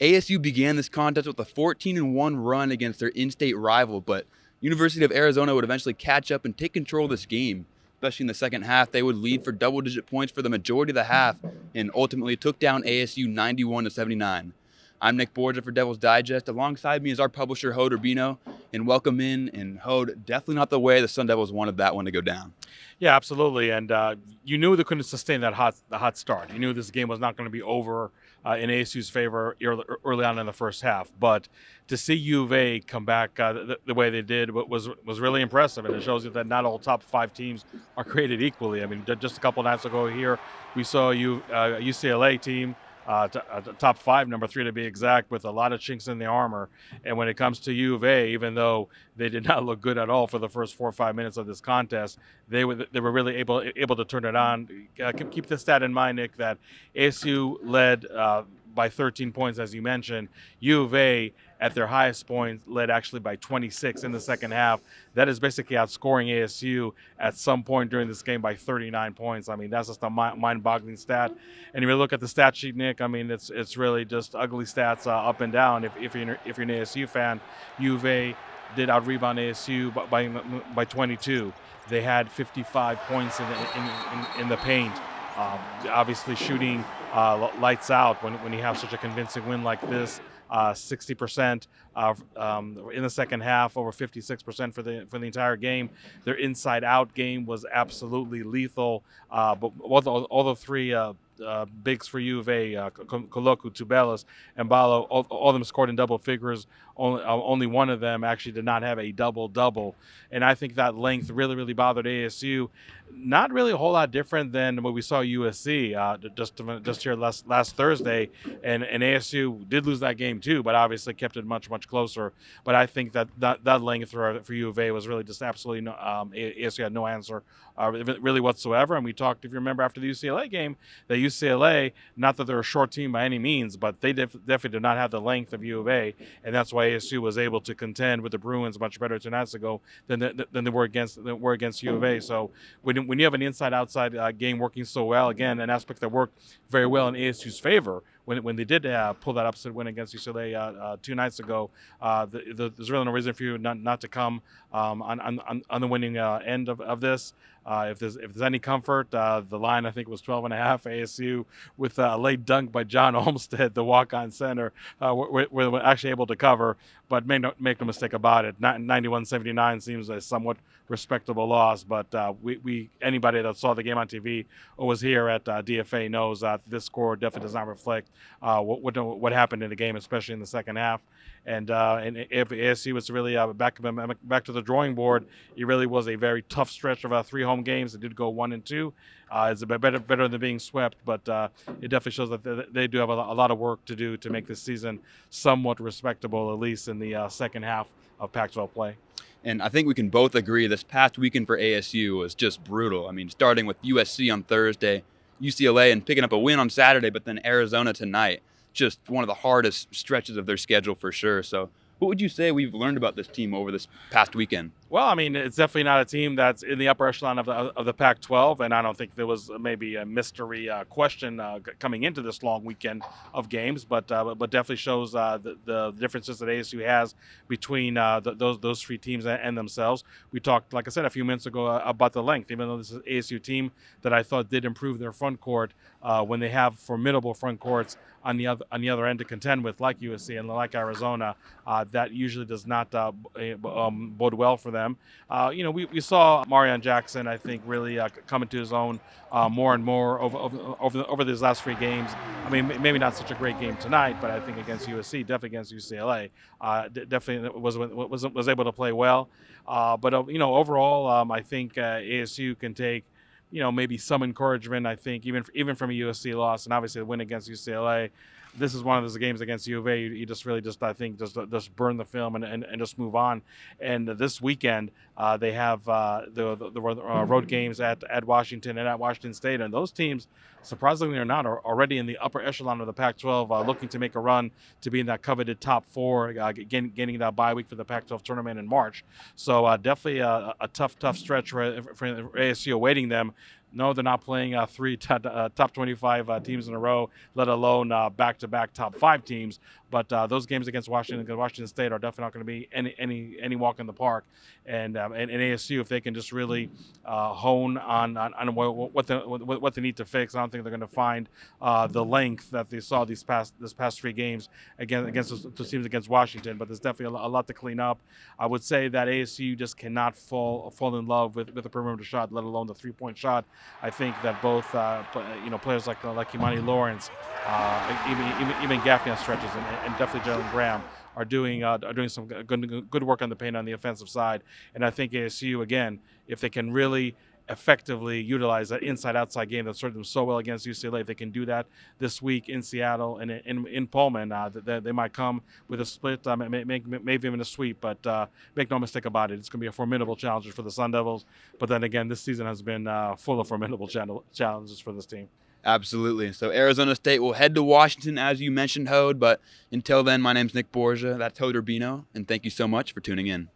ASU began this contest with a 14-1 run against their in-state rival, but University of Arizona would eventually catch up and take control of this game. Especially in the second half, they would lead for double-digit points for the majority of the half and ultimately took down ASU 91-79. I'm Nick Borgia for Devil's Digest. Alongside me is our publisher, Hode Urbino. And welcome in. And Hode, definitely not the way the Sun Devils wanted that one to go down. Yeah, absolutely. And you knew they couldn't sustain the hot start. You knew this game was not going to be over in ASU's favor early on in the first half. But to see U of A come back the way they did was really impressive. And it shows you that not all top five teams are created equally. I mean, just a couple nights ago here, we saw a UCLA team. Top five, number 3 to be exact, with a lot of chinks in the armor. And when it comes to U of A, even though they did not look good at all for the first 4 or 5 minutes of this contest, they were really able to turn it on. Keep the stat in mind, Nick, that ASU led by 13 points, as you mentioned. U of A, at their highest point, led actually by 26 in the second half. That is basically outscoring ASU at some point during this game by 39 points. I mean, that's just a mind-boggling stat. And if you look at the stat sheet, Nick, I mean, it's really just ugly stats up and down. If you're an ASU fan, U of A did out-rebound ASU by 22. They had 55 points in the paint. Obviously shooting lights out when you have such a convincing win like this. 60% in the second half, over 56% for the entire game. Their inside-out game was absolutely lethal. But all the three bigs for U of A, Koloku, Tubelis, and Balo, all of them scored in double figures. Only one of them actually did not have a double-double. And I think that length really bothered ASU. Not really a whole lot different than what we saw USC just here last Thursday. And ASU did lose that game too, but obviously kept it much closer. But I think that length for U of A was really just absolutely no. ASU had no answer really whatsoever. And we talked, if you remember, after the UCLA game, that UCLA, not that they're a short team by any means, but they definitely did not have the length of U of A, and that's why ASU was able to contend with the Bruins much better 2 nights ago than they were against U of A. So when you have an inside-outside game working so well, again, an aspect that worked very well in ASU's favor when they did pull that upset win against UCLA 2 nights ago, there's really no reason for you not to come on the winning end of this. If there's any comfort, the line I think was 12.5 ASU with a late dunk by John Olmstead, the walk-on center, we're actually able to cover. But make no mistake about it, 91-79 seems a somewhat respectable loss. But anybody that saw the game on TV or was here at DFA knows that this score definitely does not reflect what happened in the game, especially in the second half. And if ASU was really back to the drawing board, it really was a very tough stretch of 3 home games. It did go 1-2. It's a bit better than being swept, but it definitely shows that they do have a lot of work to do to make this season somewhat respectable, at least in the second half of Pac-12 play. And I think we can both agree this past weekend for ASU was just brutal. I mean, starting with USC on Thursday, UCLA, and picking up a win on Saturday, but then Arizona tonight. Just one of the hardest stretches of their schedule for sure. So what would you say we've learned about this team over this past weekend? Well, I mean, it's definitely not a team that's in the upper echelon of the Pac-12, and I don't think there was maybe a mystery question coming into this long weekend of games, but definitely shows the differences that ASU has between those 3 teams and themselves. We talked, like I said, a few minutes ago about the length, even though this is an ASU team that I thought did improve their front court when they have formidable front courts on the other end to contend with, like USC and like Arizona. That usually does not bode well for them. We saw Marion Jackson, I think, really come into his own more and more over these last 3 games. I mean, maybe not such a great game tonight, but I think against USC, definitely against UCLA, definitely was able to play well. But overall, I think ASU can take maybe some encouragement. I think even from a USC loss, and obviously the win against UCLA. This is one of those games against U of A. You just really I think just burn the film and just move on. And this weekend they have the road games at Washington and at Washington State, and those teams, surprisingly or not, are already in the upper echelon of the Pac-12, looking to make a run to be in that coveted top 4, getting that bye week for the Pac-12 tournament in March. So definitely a tough stretch for ASU awaiting them. No, they're not playing three top 25 teams in a row, let alone back-to-back top 5 teams. But those games against Washington State are definitely not going to be any walk in the park. And ASU, if they can just really hone on what they need to fix, I don't think they're going to find the length that they saw this past 3 games against the teams against Washington. But there's definitely a lot to clean up. I would say that ASU just cannot fall in love with the perimeter shot, let alone the 3-point shot. I think that both players like Imani Lawrence, even Gaffney on stretches, and definitely Jalen Graham are doing some good work on the paint on the offensive side. And I think ASU, again, if they can really effectively utilize that inside-outside game that served them so well against UCLA, if they can do that this week in Seattle and in Pullman, they might come with a split, maybe even a sweep. But make no mistake about it, it's going to be a formidable challenge for the Sun Devils. But then again, this season has been full of formidable challenges for this team. Absolutely. So Arizona State will head to Washington, as you mentioned, Hode. But until then, my name's Nick Borgia. That's Hode Rubino. And thank you so much for tuning in.